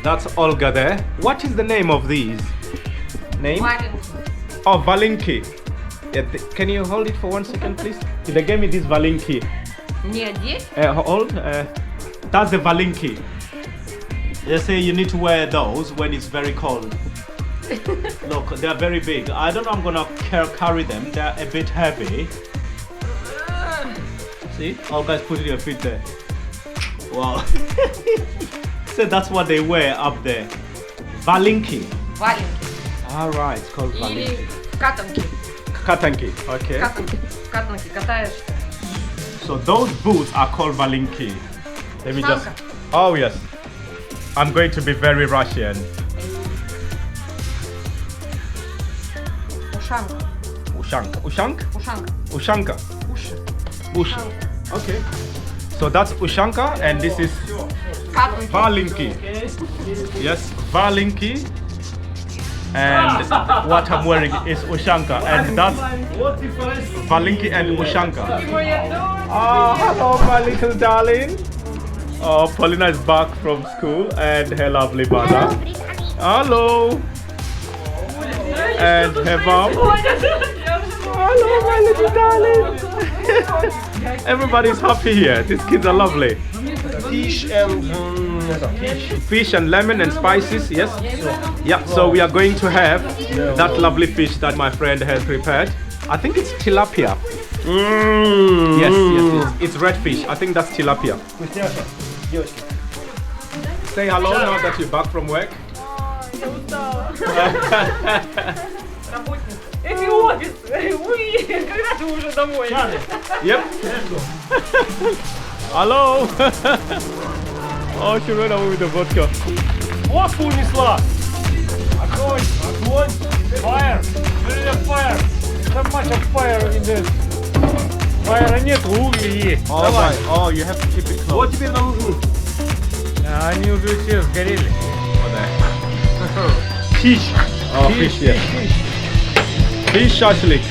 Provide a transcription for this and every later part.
That's Olga there. What is the name of these? Name? Valenki. Oh, Valenki. Yeah, can you hold it for 1 second, please? They gave me this Valenki. Hold. That's the Valenki. They say you need to wear those when it's very cold. Look, they are very big. I don't know I'm gonna carry them. They're a bit heavy. See? All guys putting your feet there. Wow. So that's what they wear up there. Valenki. Valenki. Alright, it's called Valenki. Или катанки. Катанки, okay. Катанки катаешь. So those boots are called Valenki. Let me just... Oh yes. I'm going to be very Russian. Ushanka. Ushanka. Ushanka? Ushanka. Ushanka. Usha. Okay. So that's Ushanka and this is Valenki. Yes, Valenki. And what I'm wearing is Ushanka. And that's Valenki and Ushanka. Oh, hello my little darling. Oh, Paulina is back from school and her lovely mother. Hello. And her mom. Hello my little darling. Everybody's happy here. These kids are lovely. Fish and lemon and spices, yes? Yeah, so we are going to have that lovely fish that my friend has prepared. I think it's tilapia. Yes. It's red fish. I think that's tilapia. Say hello now that you're back from work. Это офис. Когда ты уже домой? Yep. Hello. Oh, she ran away with the vodka. Водку унесла. Огонь, огонь. Fire. Fire. So much of fire in this. Фаера нет, угли есть. Давай. Oh, you have to keep it close. Вот теперь нам нужны. Они уже все сгорели. Фиш. Oh, fish, yes. Fish shashlik.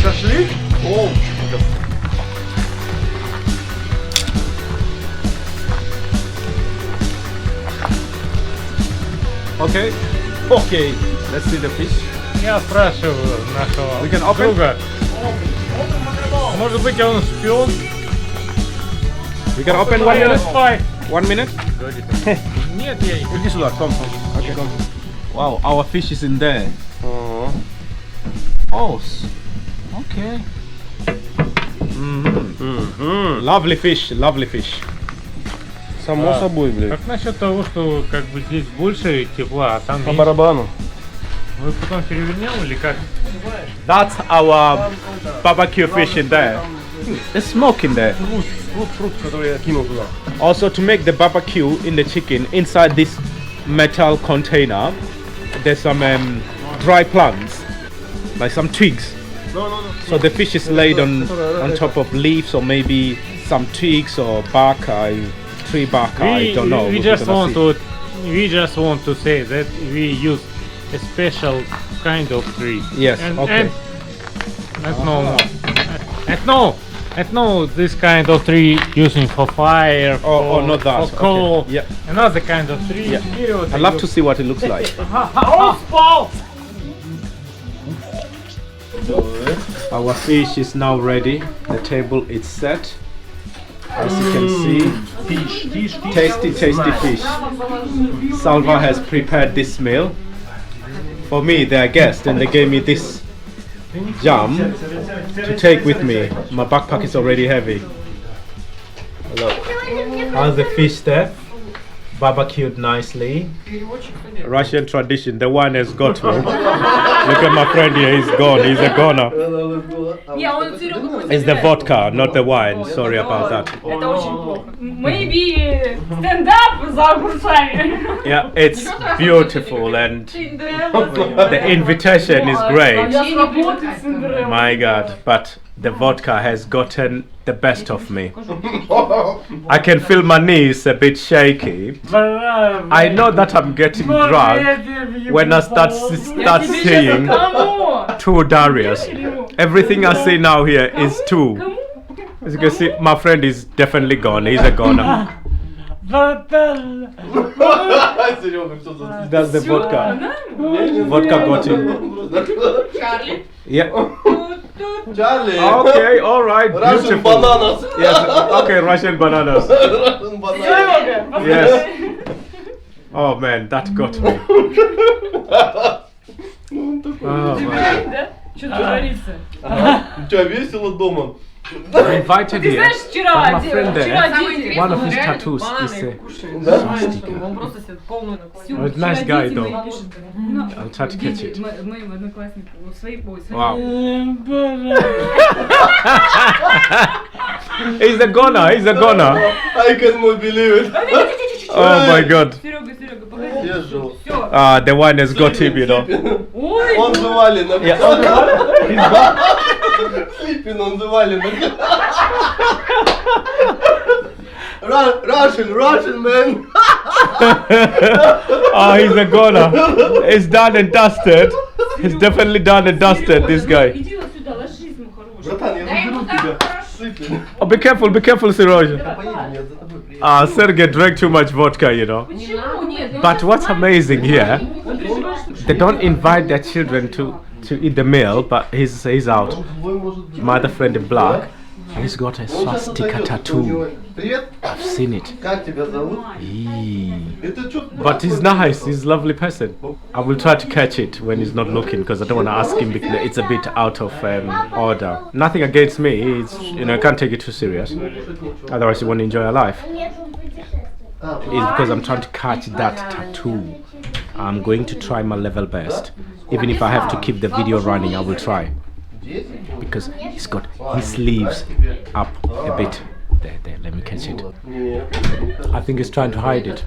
Шашлык? О. Okay. Okay. Let's see the fish. Я спрашиваю нашего We can open? друга. Может быть, он шпион? We can open 1 minute. 1 minute. Нет, я не хочу. This lot, come. Okay, come. Wow, our fish is in there. Oh, okay. Lovely fish, lovely fish. Само собой, блядь. Как насчет того, что как бы здесь больше тепла, а там По меньше? барабану. Мы потом перевернем или как? That's our barbecue fish in there. There's smoke in there. Фрукт, который я кинул туда. Also, to make the barbecue in the chicken, inside this metal container, there's some dry plants, like some twigs. So the fish is laid on top of leaves or maybe some twigs or bark, tree bark. I don't know. We just want to say that we use a special kind of tree. Yes. Okay. And no, this kind of tree using for fire, or not that. for coal. Okay. Yeah. Another kind of tree. Yeah. I'd love to see what it looks like. Our fish is now ready. The table is set. As you can see, tasty fish. Salva has prepared this meal for me. They're guests, and they gave me this jam to take with me. My backpack is already heavy. Look, how's the fish there? Barbecued nicely. Russian tradition. The wine has got me. Look at my friend here. He's gone. He's a goner. It's the vodka, not the wine. Sorry about that. Это очень плохо. Maybe stand-up за огурцами. Yeah, it's beautiful and the invitation is great. My God, but the vodka has gotten the best of me. I can feel my knees a bit shaky. I know that I'm getting drunk when I start saying two Darius. Everything I say now here is two. As you can see, my friend is definitely gone. He's a goner. Серега, что за... That's the vodka. Vodka got him. Чарли. Yeah. Charlie! Okay, all right. Russian Beautiful. bananas! Yes. Okay, Russian bananas. Russian bananas! Серега, Yes. Oh man, that got me. Oh my. да? Что тут творится? У тебя весело дома? I invited Ты here. знаешь, вчера, my friend there, вчера Самое дети... интересное, One of он his реально tattoos бананы is a кушает. Да? Он просто себе полную накладывает. Oh, it's nice guy though. Ну, I'll try to catch it. Моим одноклассникам, ну, свои, ой, свои. Wow. He's a goner. He's a goner. I cannot believe it! Oh my god. Серега, Серега, погоди. Езжу. Все. The wine has got him, you know. Ой, Он завален. Yeah. Слипин, он завален. Russian man. Oh, he's a goner. He's done and dusted. He's definitely done and dusted, this guy. Иди вот сюда, ложись, мой хороший. Братан, я Да ему заберу так тебя. хорошо. Слипин. Oh, be careful, Siroj. Поедем, я за тобой приеду. Sergey drank too much vodka, you know. Почему нет? But what's amazing here, Он переживает, что... they don't invite their children to eat the meal, but he's out. Твой может быть. My other friend in black, he's got a Он сейчас swastika отойдет, у него- tattoo. Привет, I've seen it. как тебя зовут? Eee. Это что? But he's nice, he's a lovely person. I will try to catch it when he's not looking because I don't want to ask him because it's a bit out of order. Nothing against me, it's, you know, I can't take it too serious. Otherwise you won't enjoy your life. It's because I'm trying to catch that tattoo. I'm going to try my level best. Even if I have to keep the video running, I will try. Because he's got his sleeves up a bit. There, let me catch it. I think he's trying to hide it.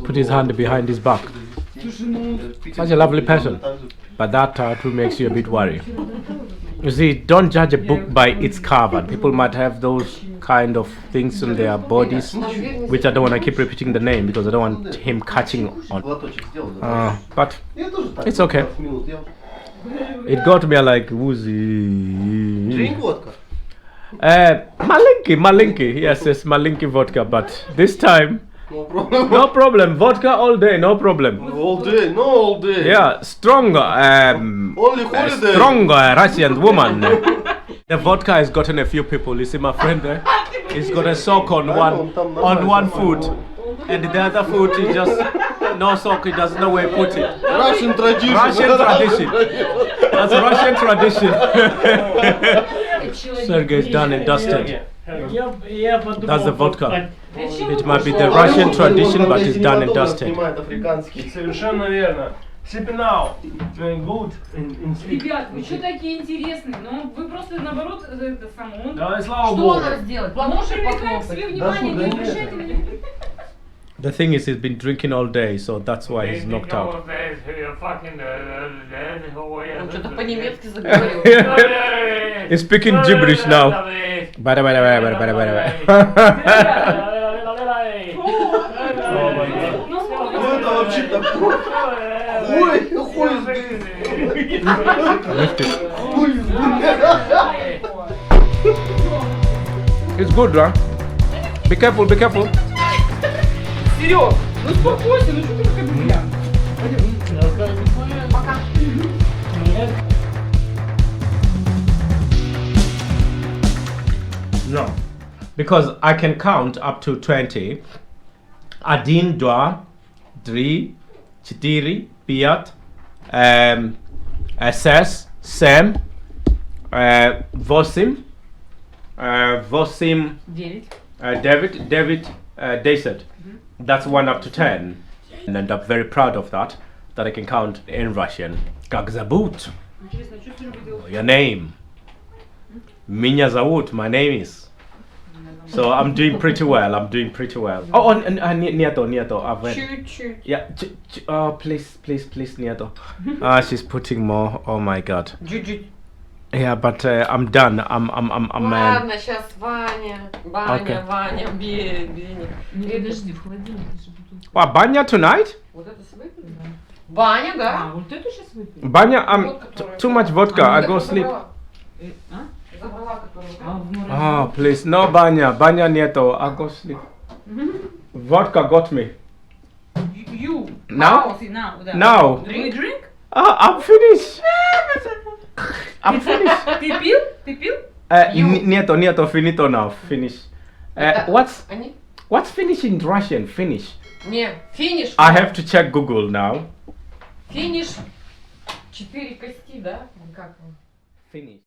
Put his hand behind his back. Such a lovely person. But that tattoo makes you a bit worried. You see, don't judge a book by its cover. People might have those kind of things on their bodies, which I don't want to keep repeating the name because I don't want him catching on. But it's okay. It got me like woozy. Drink vodka. Malinki. Yes, Malinki vodka. But this time, No problem. no problem. Vodka all day, no problem. All day, no all day. Yeah, strong, Only holiday. strong Russian woman. The vodka has gotten a few people. You see my friend there? He's got a sock on one foot, and the other foot is just no sock. He doesn't know where he put it. Russian tradition. Russian tradition. That's Russian tradition. Sergey's done and dusted. That's the vodka. It might be the Russian tradition, but it's done and dusted. Совершенно верно. Sleep now. Good in sleep. Ребят, вы что такие интересные? Ну, вы просто наоборот, это самое. Давай, слава Что богу. надо сделать? Он Планоши привлекает к похлопать. себе внимание, не обращайте внимания. The thing is, he's been drinking all day, so that's why he's knocked out. Он Он что-то по-немецки заговорил. He's speaking gibberish now. Ну это вообще такое. Ой, хуй It's good, right? Be careful, be careful. Серег, ну успокойся, ну что ты как бля? No. Because I can count up to 20. 1, 2, 3, 4, 5, 6, 7, 8, 8, 9, 10. That's 1 up to 10. And I'm very proud of that I can count in Russian. Как зовут? Интересно, что Серега делает? Your name. Меня зовут, my name is. So I'm doing pretty well. Oh, Nieto. Чуть-чуть. Yeah, please, Nieto. She's putting more. Oh my God. Чуть-чуть. Yeah, but I'm done. I'm Ладно, сейчас Ваня. Ваня, Okay. Ваня, бери. Подожди, в холодильнике же бутылка. What, Banya tonight? Вот это выпили? Ваня, А, да? вот эту сейчас выпили? Banya, Вот, которая- too much vodka. I go sleep. А? Забрала, которую. А, в море. Oh, please, no Banya, Nieto. I go sleep. Vodka got me. You. Now? Now, да. Now. We drink? I'm finished. I'm finished. Ты пил? Ты пил? Nieto, finito now. Finish. Они? What's finish in Russian? Finish. Не, финиш. I have to check Google now. Финиш. 4 кости, да? Как? Finish.